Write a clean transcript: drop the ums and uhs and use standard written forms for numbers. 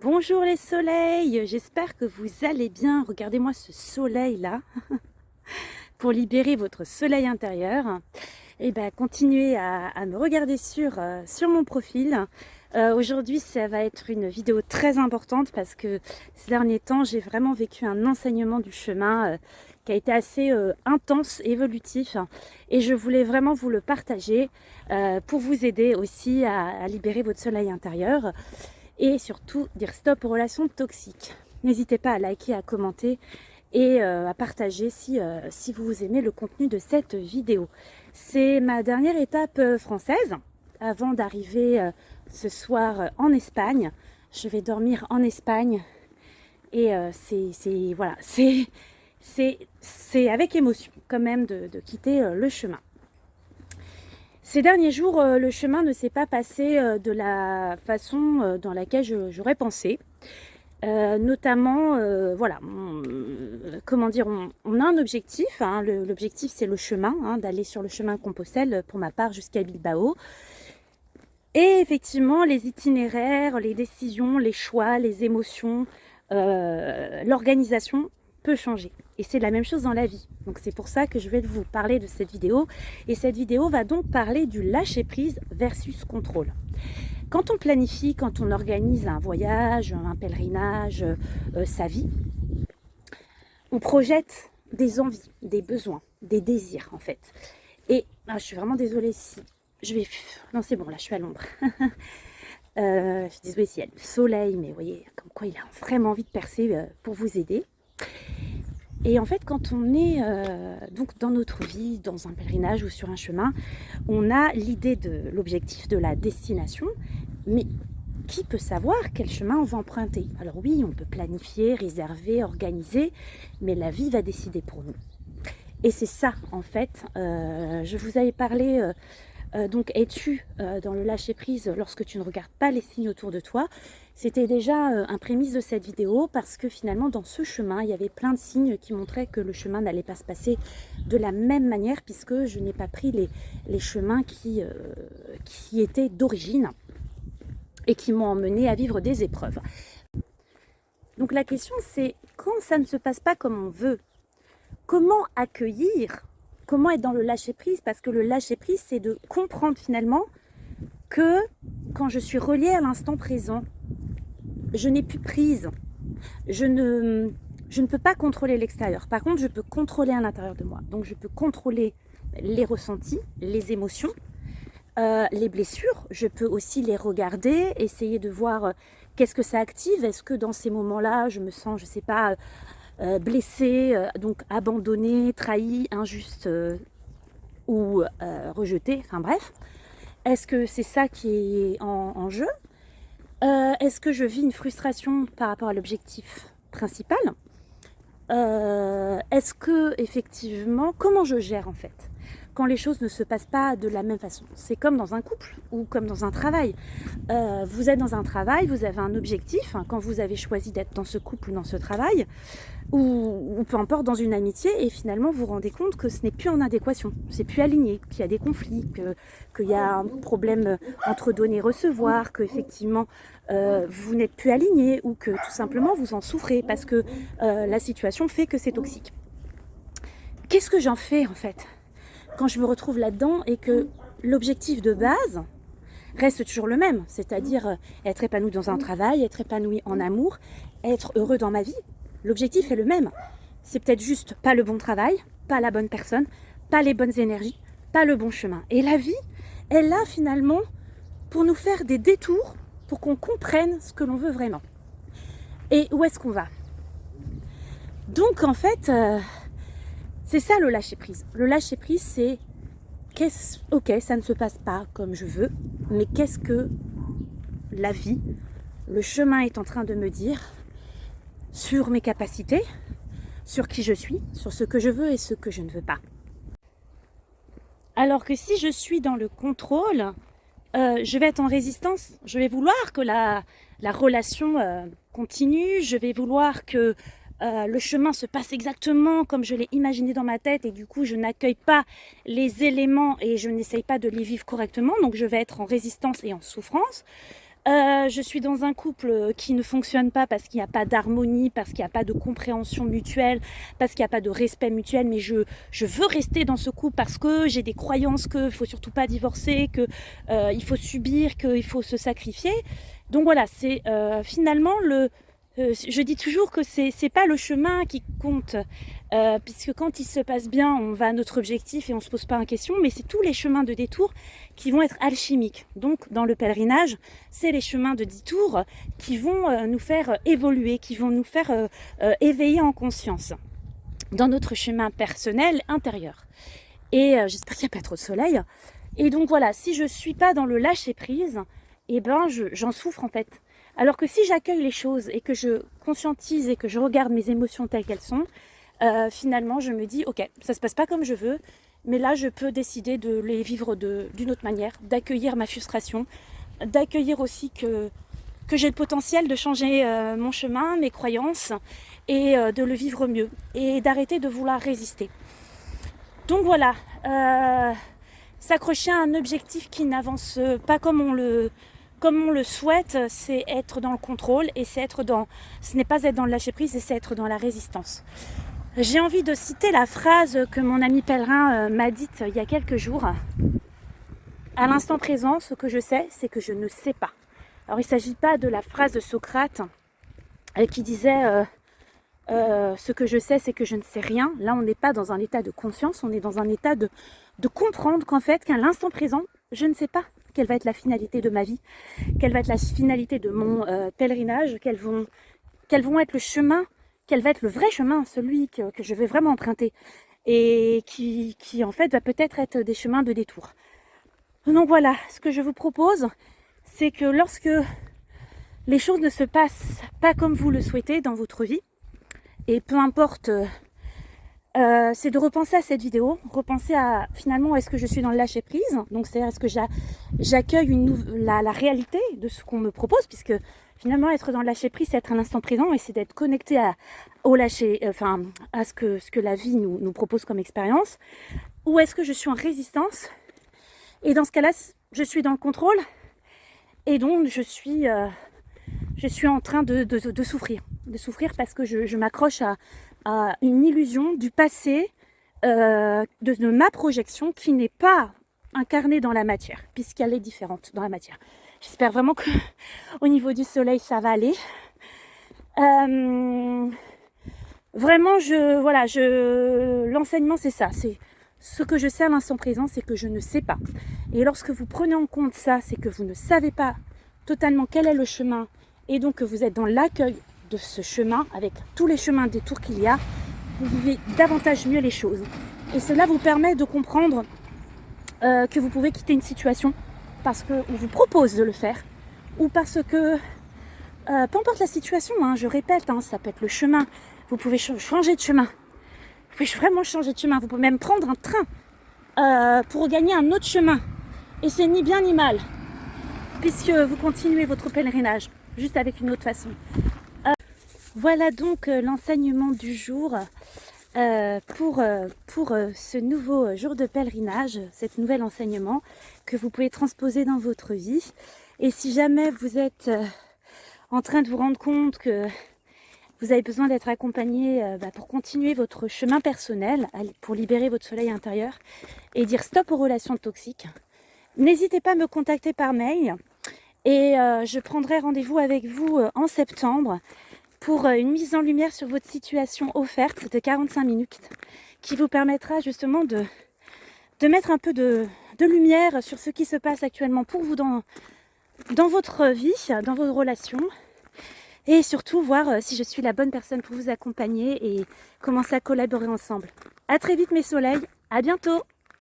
Bonjour les soleils, j'espère que vous allez bien. Regardez-moi ce soleil-là. Pour libérer votre soleil intérieur, et ben, continuez à me regarder sur mon profil. Aujourd'hui, ça va être une vidéo très importante parce que ces derniers temps, j'ai vraiment vécu un enseignement du chemin qui a été assez intense, évolutif. Et je voulais vraiment vous le partager pour vous aider aussi à libérer votre soleil intérieur. Et surtout, dire stop aux relations toxiques. N'hésitez pas à liker, à commenter et à partager si vous aimez le contenu de cette vidéo. C'est ma dernière étape française avant d'arriver ce soir en Espagne. Je vais dormir en Espagne et c'est avec émotion quand même de quitter le chemin. Ces derniers jours, le chemin ne s'est pas passé de la façon dans laquelle j'aurais pensé. Notamment, voilà, comment dire, on a un objectif, hein, l'objectif c'est le chemin, hein, d'aller sur le chemin Compostelle pour ma part jusqu'à Bilbao. Et effectivement, les itinéraires, les décisions, les choix, les émotions, l'organisation peut changer. Et c'est la même chose dans la vie. Donc c'est pour ça que je vais vous parler de cette vidéo. Et cette vidéo va donc parler du lâcher-prise versus contrôle. Quand on planifie, quand on organise un voyage, un pèlerinage, sa vie, on projette des envies, des besoins, des désirs en fait. Et je suis vraiment désolée si je vais... Non c'est bon, là je suis à l'ombre. Je suis désolée s'il y a le soleil, mais vous voyez, comme quoi il a vraiment envie de percer pour vous aider. Et en fait, quand on est donc dans notre vie, dans un pèlerinage ou sur un chemin, on a l'idée de l'objectif, de la destination, mais qui peut savoir quel chemin on va emprunter? Alors oui, on peut planifier, réserver, organiser, mais la vie va décider pour nous. Et c'est ça, en fait, je vous avais parlé... donc es-tu dans le lâcher-prise lorsque tu ne regardes pas les signes autour de toi? C'était déjà un prémisse de cette vidéo parce que finalement dans ce chemin il y avait plein de signes qui montraient que le chemin n'allait pas se passer de la même manière puisque je n'ai pas pris les chemins qui étaient d'origine et qui m'ont emmené à vivre des épreuves. Donc la question c'est quand ça ne se passe pas comme on veut, comment accueillir? Comment être dans le lâcher-prise? Parce que le lâcher-prise, c'est de comprendre finalement que quand je suis reliée à l'instant présent, je n'ai plus prise. Je ne peux pas contrôler l'extérieur. Par contre, je peux contrôler à l'intérieur de moi. Donc, je peux contrôler les ressentis, les émotions, les blessures. Je peux aussi les regarder, essayer de voir qu'est-ce que ça active. Est-ce que dans ces moments-là, je me sens, je ne sais pas... blessé, donc abandonné, trahi, injuste ou rejeté, enfin bref. Est-ce que c'est ça qui est en jeu? Est-ce que je vis une frustration par rapport à l'objectif principal? Est-ce que effectivement, comment je gère en fait quand les choses ne se passent pas de la même façon? C'est comme dans un couple ou comme dans un travail. Vous êtes dans un travail, vous avez un objectif, hein, quand vous avez choisi d'être dans ce couple ou dans ce travail, ou peu importe dans une amitié, et finalement vous vous rendez compte que ce n'est plus en adéquation, c'est plus aligné, qu'il y a des conflits, qu'il y a un problème entre donner et recevoir, que effectivement vous n'êtes plus aligné, ou que tout simplement vous en souffrez parce que la situation fait que c'est toxique. Qu'est-ce que j'en fais en fait quand je me retrouve là-dedans et que l'objectif de base reste toujours le même, c'est-à-dire être épanoui dans un travail, être épanoui en amour, être heureux dans ma vie? L'objectif est le même. C'est peut-être juste pas le bon travail, pas la bonne personne, pas les bonnes énergies, pas le bon chemin. Et la vie, elle est là finalement pour nous faire des détours, pour qu'on comprenne ce que l'on veut vraiment. Et où est-ce qu'on va? Donc en fait, c'est ça le lâcher-prise. Le lâcher-prise, c'est ok, ça ne se passe pas comme je veux, mais qu'est-ce que la vie, le chemin est en train de me dire sur mes capacités, sur qui je suis, sur ce que je veux et ce que je ne veux pas. Alors que si je suis dans le contrôle, je vais être en résistance. Je vais vouloir que la relation continue, je vais vouloir que le chemin se passe exactement comme je l'ai imaginé dans ma tête et du coup je n'accueille pas les éléments et je n'essaye pas de les vivre correctement, donc je vais être en résistance et en souffrance. Je suis dans un couple qui ne fonctionne pas parce qu'il n'y a pas d'harmonie, parce qu'il n'y a pas de compréhension mutuelle, parce qu'il n'y a pas de respect mutuel, mais je veux rester dans ce couple parce que j'ai des croyances qu'il ne faut surtout pas divorcer, qu'il faut subir, qu'il faut se sacrifier. Donc voilà, c'est finalement je dis toujours que c'est pas le chemin qui compte, puisque quand il se passe bien, on va à notre objectif et on se pose pas en question, mais c'est tous les chemins de détour qui vont être alchimiques. Donc dans le pèlerinage, c'est les chemins de détour qui vont nous faire évoluer, qui vont nous faire éveiller en conscience dans notre chemin personnel intérieur. Et j'espère qu'il n'y a pas trop de soleil. Et donc voilà, si je suis pas dans le lâcher prise, eh ben j'en souffre en fait. Alors que si j'accueille les choses et que je conscientise et que je regarde mes émotions telles qu'elles sont, finalement je me dis ok, ça se passe pas comme je veux, mais là je peux décider de les vivre d'une autre manière, d'accueillir ma frustration, d'accueillir aussi que j'ai le potentiel de changer mon chemin, mes croyances et de le vivre mieux et d'arrêter de vouloir résister. Donc voilà, s'accrocher à un objectif qui n'avance pas comme on le souhaite, c'est être dans le contrôle et ce n'est pas être dans le lâcher prise, c'est être dans la résistance. J'ai envie de citer la phrase que mon ami pèlerin m'a dite il y a quelques jours. À l'instant présent, ce que je sais, c'est que je ne sais pas. Alors il ne s'agit pas de la phrase de Socrate qui disait ce que je sais, c'est que je ne sais rien. Là, on n'est pas dans un état de conscience, on est dans un état de comprendre qu'en fait, qu'à l'instant présent, je ne sais pas quelle va être la finalité de ma vie, quelle va être la finalité de mon pèlerinage, quels vont être le chemin, quel va être le vrai chemin, celui que je vais vraiment emprunter et qui en fait va peut-être être des chemins de détour. Donc voilà, ce que je vous propose, c'est que lorsque les choses ne se passent pas comme vous le souhaitez dans votre vie, et peu importe, c'est de repenser à cette vidéo, repenser à finalement est-ce que je suis dans le lâcher prise, donc c'est-à-dire est-ce que j'accueille la réalité de ce qu'on me propose, puisque finalement être dans le lâcher prise c'est être à l'instant présent et c'est d'être connecté à ce que la vie nous propose comme expérience, ou est-ce que je suis en résistance et dans ce cas-là je suis dans le contrôle et donc je suis en train de souffrir parce que je m'accroche à une illusion du passé, de ma projection qui n'est pas incarnée dans la matière, puisqu'elle est différente dans la matière. J'espère vraiment que au niveau du soleil, ça va aller. Vraiment, l'enseignement, c'est ça. C'est ce que je sais à l'instant présent, c'est que je ne sais pas. Et lorsque vous prenez en compte ça, c'est que vous ne savez pas totalement quel est le chemin, et donc que vous êtes dans l'accueil de ce chemin, avec tous les chemins détours qu'il y a, vous vivez davantage mieux les choses. Et cela vous permet de comprendre que vous pouvez quitter une situation parce qu'on vous propose de le faire, ou parce que, peu importe la situation, je répète, ça peut être le chemin, vous pouvez changer de chemin. Vous pouvez vraiment changer de chemin, vous pouvez même prendre un train pour gagner un autre chemin. Et c'est ni bien ni mal, puisque vous continuez votre pèlerinage, juste avec une autre façon. Voilà donc l'enseignement du jour pour ce nouveau jour de pèlerinage, cet nouvel enseignement que vous pouvez transposer dans votre vie. Et si jamais vous êtes en train de vous rendre compte que vous avez besoin d'être accompagné pour continuer votre chemin personnel, pour libérer votre soleil intérieur et dire stop aux relations toxiques, n'hésitez pas à me contacter par mail et je prendrai rendez-vous avec vous en septembre pour une mise en lumière sur votre situation offerte de 45 minutes qui vous permettra justement de mettre un peu de lumière sur ce qui se passe actuellement pour vous dans votre vie, dans vos relations, et surtout voir si je suis la bonne personne pour vous accompagner et commencer à collaborer ensemble. À très vite mes soleils, à bientôt!